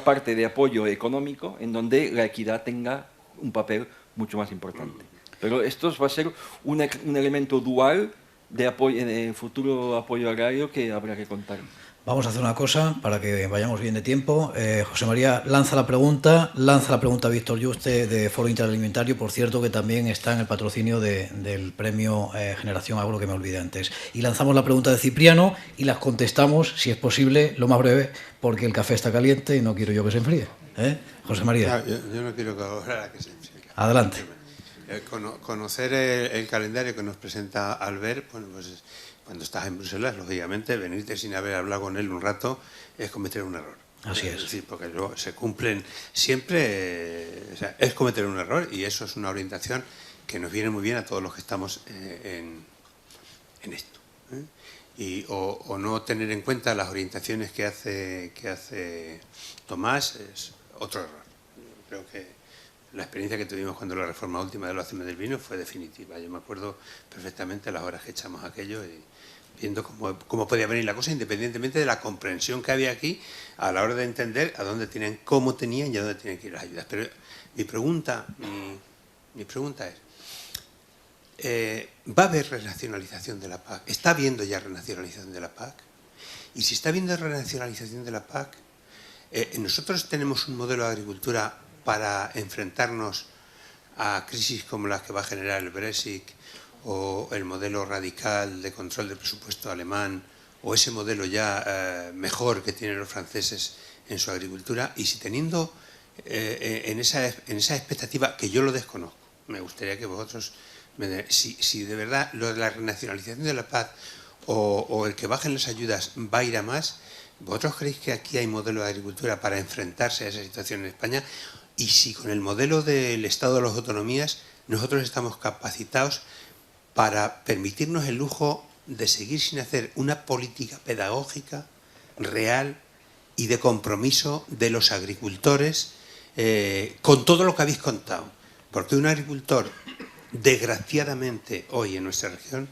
parte de apoyo económico en donde la equidad tenga un papel mucho más importante. Pero esto va a ser un elemento dual de apoyo, en el futuro apoyo agrario que habrá que contar. Vamos a hacer una cosa para que vayamos bien de tiempo. José María, lanza la pregunta a Víctor Yuste de Foro Interalimentario, por cierto, que también está en el patrocinio del premio Generación Agro, que me olvidé antes. Y lanzamos la pregunta de Cipriano y las contestamos, si es posible, lo más breve, porque el café está caliente y no quiero yo que se enfríe. José María. Yo no quiero que ahora que se enfríe. Adelante. Conocer el calendario que nos presenta Albert, bueno, pues cuando estás en Bruselas, lógicamente, venirte sin haber hablado con él un rato es cometer un error. Así es. Es decir, porque luego se cumplen siempre, o sea, es cometer un error y eso es una orientación que nos viene muy bien a todos los que estamos en esto. O no tener en cuenta las orientaciones que hace Tomás es otro error. Creo que la experiencia que tuvimos cuando la reforma última de los ACM del vino fue definitiva. Yo me acuerdo perfectamente las horas que echamos aquello y viendo cómo podía venir la cosa, independientemente de la comprensión que había aquí a la hora de entender cómo tenían y a dónde tenían que ir las ayudas. Pero mi pregunta es, ¿va a haber renacionalización de la PAC? ¿Está habiendo ya renacionalización de la PAC? Y si está habiendo renacionalización de la PAC, nosotros tenemos un modelo de agricultura para enfrentarnos a crisis como las que va a generar el Brexit o el modelo radical de control del presupuesto alemán o ese modelo ya mejor que tienen los franceses en su agricultura. Y si teniendo en esa expectativa, que yo lo desconozco, me gustaría que vosotros, si de verdad lo de la renacionalización de la PAC o el que bajen las ayudas va a ir a más, ¿vosotros creéis que aquí hay modelo de agricultura para enfrentarse a esa situación en España? Y si con el modelo del Estado de las Autonomías nosotros estamos capacitados para permitirnos el lujo de seguir sin hacer una política pedagógica real y de compromiso de los agricultores con todo lo que habéis contado. Porque un agricultor, desgraciadamente, hoy en nuestra región,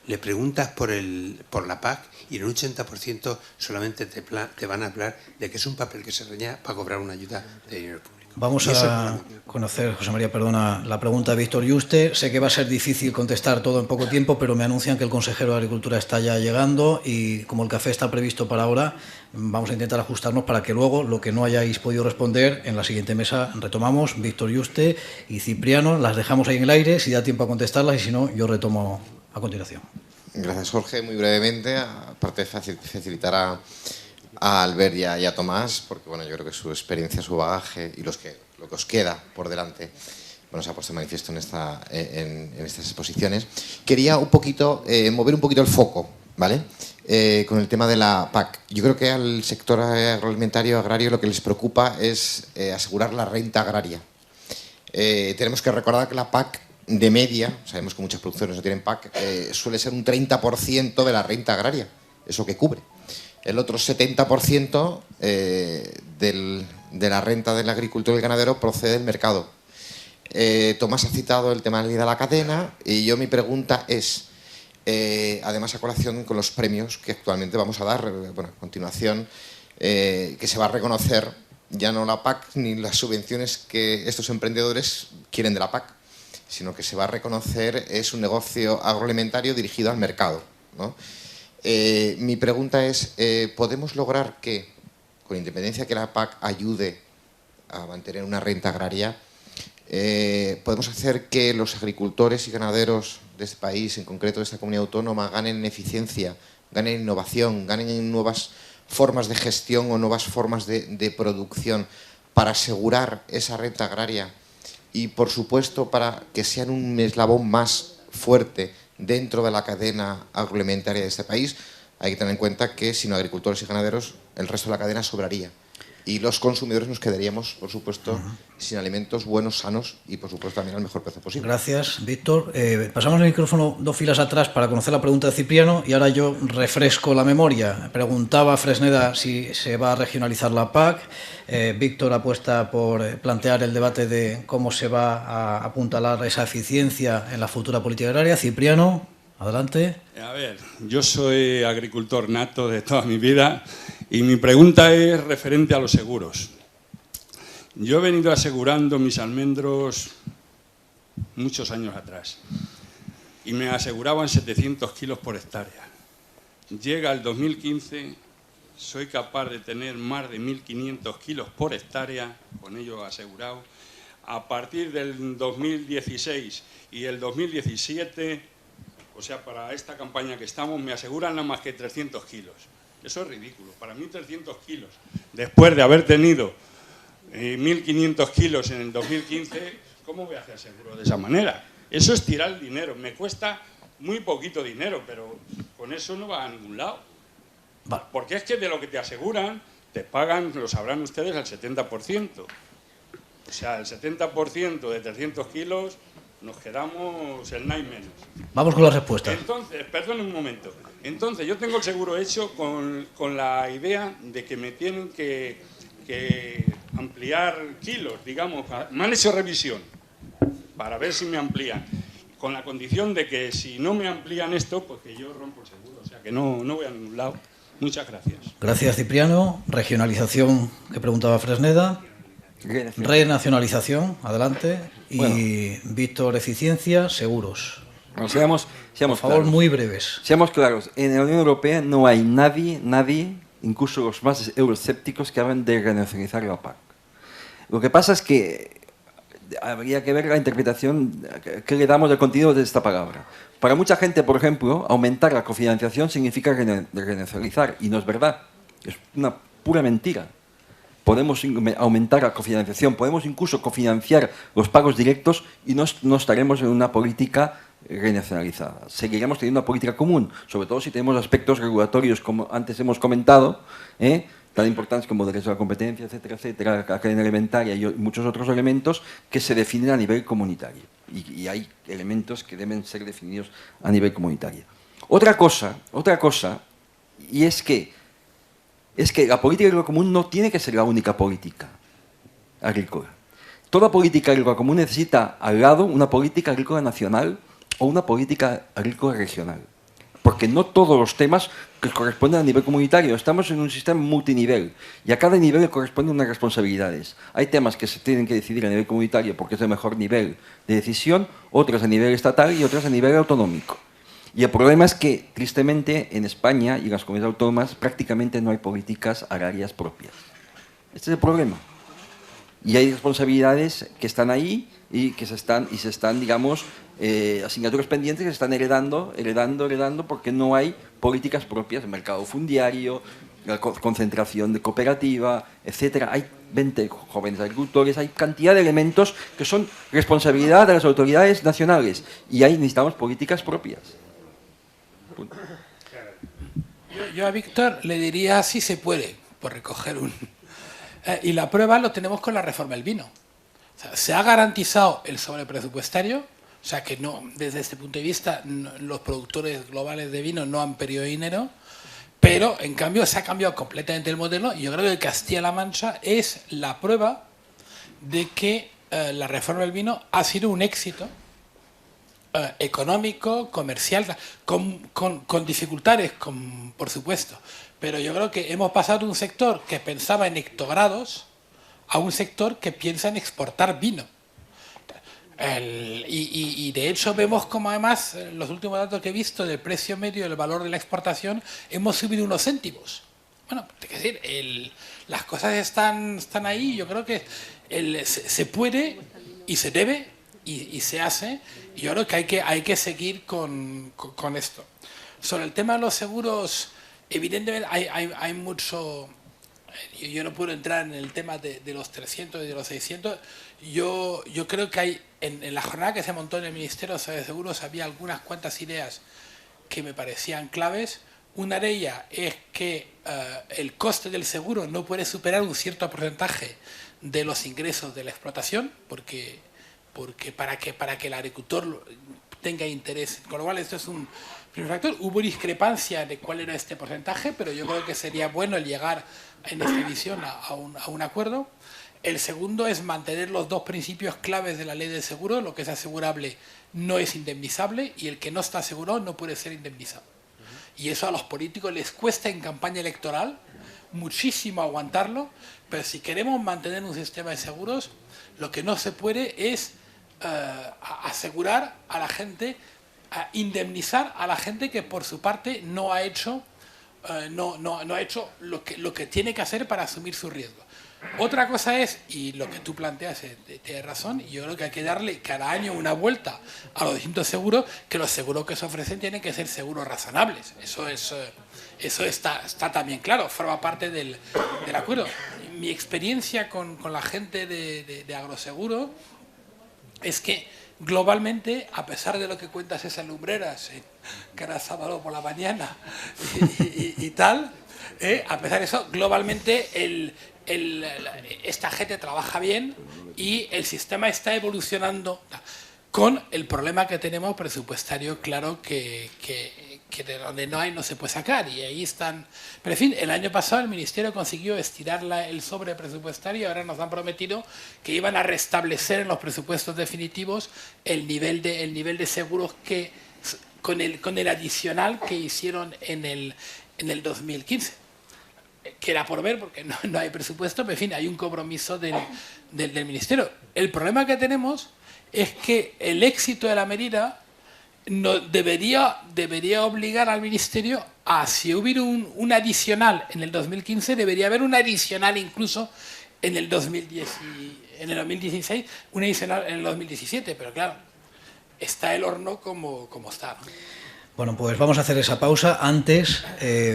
le preguntas por la PAC y en un 80% solamente te van a hablar de que es un papel que se reña para cobrar una ayuda de dinero público. Vamos a conocer, José María, perdona, la pregunta de Víctor Yuste. Sé que va a ser difícil contestar todo en poco tiempo, pero me anuncian que el consejero de Agricultura está ya llegando y como el café está previsto para ahora, vamos a intentar ajustarnos para que luego lo que no hayáis podido responder en la siguiente mesa retomamos. Víctor Yuste y Cipriano, las dejamos ahí en el aire, si da tiempo a contestarlas y si no, yo retomo a continuación. Gracias, Jorge. Muy brevemente, aparte de facilitar a Albert y a Tomás, porque bueno, yo creo que su experiencia, su bagaje y lo que os queda por delante, bueno, se ha puesto de manifiesto en estas exposiciones. Quería un poquito, mover un poquito el foco, ¿vale? Con el tema de la PAC. Yo creo que al sector agroalimentario, agrario, lo que les preocupa es asegurar la renta agraria. Tenemos que recordar que la PAC de media, sabemos que muchas producciones no tienen PAC, suele ser un 30% de la renta agraria, eso que cubre. El otro 70% de la renta del agricultor y el ganadero procede del mercado. Tomás ha citado el tema de la cadena y yo mi pregunta es, además a colación con los premios que actualmente vamos a dar, bueno, a continuación, que se va a reconocer ya no la PAC ni las subvenciones que estos emprendedores quieren de la PAC, sino que se va a reconocer es un negocio agroalimentario dirigido al mercado, ¿no? Mi pregunta es, ¿podemos lograr que, con independencia que la PAC ayude a mantener una renta agraria, podemos hacer que los agricultores y ganaderos de este país, en concreto de esta comunidad autónoma, ganen en eficiencia, ganen en innovación, ganen en nuevas formas de gestión o nuevas formas de producción para asegurar esa renta agraria y, por supuesto, para que sean un eslabón más fuerte dentro de la cadena agroalimentaria de este país? Hay que tener en cuenta que sin agricultores y ganaderos el resto de la cadena sobraría y los consumidores nos quedaríamos, por supuesto, sin alimentos buenos, sanos y, por supuesto, también al mejor precio posible. Gracias, Víctor. Pasamos el micrófono 2 filas atrás para conocer la pregunta de Cipriano y ahora yo refresco la memoria. Preguntaba Fresneda si se va a regionalizar la PAC. Víctor apuesta por plantear el debate de cómo se va a apuntalar esa eficiencia en la futura política agraria. Cipriano, adelante. A ver, yo soy agricultor nato de toda mi vida y mi pregunta es referente a los seguros. Yo he venido asegurando mis almendros muchos años atrás y me aseguraban 700 kilos por hectárea. Llega el 2015, soy capaz de tener más de 1.500 kilos por hectárea, con ello asegurado. A partir del 2016 y el 2017, o sea, para esta campaña que estamos, me aseguran nada más que 300 kilos. Eso es ridículo. Para mí 300 kilos, después de haber tenido 1.500 kilos en el 2015, ¿cómo voy a hacer seguro de esa manera? Eso es tirar el dinero. Me cuesta muy poquito dinero, pero con eso no va a ningún lado. Vale. Porque es que de lo que te aseguran, te pagan, lo sabrán ustedes, al 70%. O sea, el 70% de 300 kilos nos quedamos el nada y menos. Vamos con las respuestas. Entonces, perdón un momento. Entonces, yo tengo el seguro hecho con la idea de que me tienen que ampliar kilos, digamos. Me han hecho revisión para ver si me amplían. Con la condición de que si no me amplían esto, pues que yo rompo el seguro. O sea, que no voy a ningún lado. Muchas gracias. Gracias, Cipriano. Regionalización, que preguntaba Fresneda. Renacionalización, adelante. Y bueno, Víctor, eficiencia, seguros. Bueno, seamos por favor, claros. Muy breves. Seamos claros, en la Unión Europea no hay nadie, incluso los más euroescépticos, que hablan de renacionalizar la PAC. Lo que pasa es que habría que ver la interpretación que le damos del contenido de esta palabra. Para mucha gente, por ejemplo, aumentar la cofinanciación significa renacionalizar, y no es verdad. Es una pura mentira. Podemos aumentar la cofinanciación, podemos incluso cofinanciar los pagos directos y no estaremos en una política renacionalizada. Seguiremos teniendo una política común, sobre todo si tenemos aspectos regulatorios, como antes hemos comentado, tan importantes como derecho a la competencia, etcétera, etcétera, la cadena alimentaria y muchos otros elementos que se definen a nivel comunitario. Y hay elementos que deben ser definidos a nivel comunitario. Otra cosa, y es que la política agrícola común no tiene que ser la única política agrícola. Toda política agrícola común necesita al lado una política agrícola nacional o una política agrícola regional. Porque no todos los temas que corresponden a nivel comunitario. Estamos en un sistema multinivel y a cada nivel le corresponden unas responsabilidades. Hay temas que se tienen que decidir a nivel comunitario porque es el mejor nivel de decisión, otros a nivel estatal y otros a nivel autonómico. Y el problema es que, tristemente, en España y en las comunidades autónomas prácticamente no hay políticas agrarias propias. Este es el problema. Y hay responsabilidades que están ahí y que se están digamos, asignaturas pendientes que se están heredando, porque no hay políticas propias, el mercado fundiario, la concentración de cooperativa, etcétera. Hay 20 jóvenes agricultores, hay cantidad de elementos que son responsabilidad de las autoridades nacionales y ahí necesitamos políticas propias. Yo a Víctor le diría si se puede, por recoger un... y la prueba lo tenemos con la reforma del vino. O sea, se ha garantizado el sobrepresupuestario, o sea que no, desde este punto de vista los productores globales de vino no han perdido dinero, pero en cambio se ha cambiado completamente el modelo y yo creo que Castilla-La Mancha es la prueba de que la reforma del vino ha sido un éxito económico, comercial, con dificultades, por supuesto, pero yo creo que hemos pasado de un sector que pensaba en hectogrados a un sector que piensa en exportar vino. Y de hecho vemos como además los últimos datos que he visto del precio medio y el valor de la exportación hemos subido unos céntimos. Bueno, es decir, las cosas están ahí. Yo creo que se puede y se debe y se hace. Y yo creo que hay que seguir con esto. Sobre el tema de los seguros, evidentemente hay mucho... Yo no puedo entrar en el tema de los 300 y de los 600. Yo creo que hay en la jornada que se montó en el Ministerio de Seguros había algunas cuantas ideas que me parecían claves. Una de ellas es que el coste del seguro no puede superar un cierto porcentaje de los ingresos de la explotación, porque para que el agricultor tenga interés. Con lo cual esto es un primer factor. Hubo discrepancia de cuál era este porcentaje, pero yo creo que sería bueno el llegar en esta visión a un acuerdo. El segundo es mantener los dos principios claves de la ley del seguro. Lo que es asegurable no es indemnizable y el que no está asegurado no puede ser indemnizado. Y eso a los políticos les cuesta en campaña electoral muchísimo aguantarlo, pero si queremos mantener un sistema de seguros, lo que no se puede es asegurar a la gente, indemnizar a la gente que por su parte no ha hecho lo que tiene que hacer para asumir su riesgo. Otra cosa es, y lo que tú planteas tienes razón, y yo creo que hay que darle cada año una vuelta a los distintos seguros, que los seguros que se ofrecen tienen que ser seguros razonables. Eso está también claro, forma parte del acuerdo. Mi experiencia con la gente de agroseguro es que globalmente, a pesar de lo que cuentas esas lumbreras, cada sábado por la mañana y tal, a pesar de eso, globalmente esta gente trabaja bien y el sistema está evolucionando con el problema que tenemos presupuestario, claro, que de donde no hay no se puede sacar y ahí están. Pero en fin, el año pasado el Ministerio consiguió estirar el sobre presupuestario y ahora nos han prometido que iban a restablecer en los presupuestos definitivos el nivel de seguros que con el adicional que hicieron en el 2015. Que era por ver porque no hay presupuesto, pero en fin, hay un compromiso del Ministerio. El problema que tenemos es que el éxito de la medida debería obligar al Ministerio a, si hubiera un adicional en el 2015, debería haber un adicional incluso en el 2016, un adicional en el 2017, pero claro, está el horno como está, ¿no? Bueno, pues vamos a hacer esa pausa. Antes,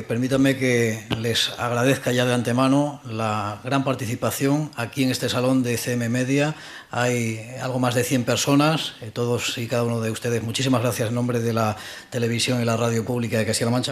permítanme que les agradezca ya de antemano la gran participación aquí en este salón de CM Media. Hay algo más de 100 personas, todos y cada uno de ustedes. Muchísimas gracias en nombre de la televisión y la radio pública de Castilla-La Mancha.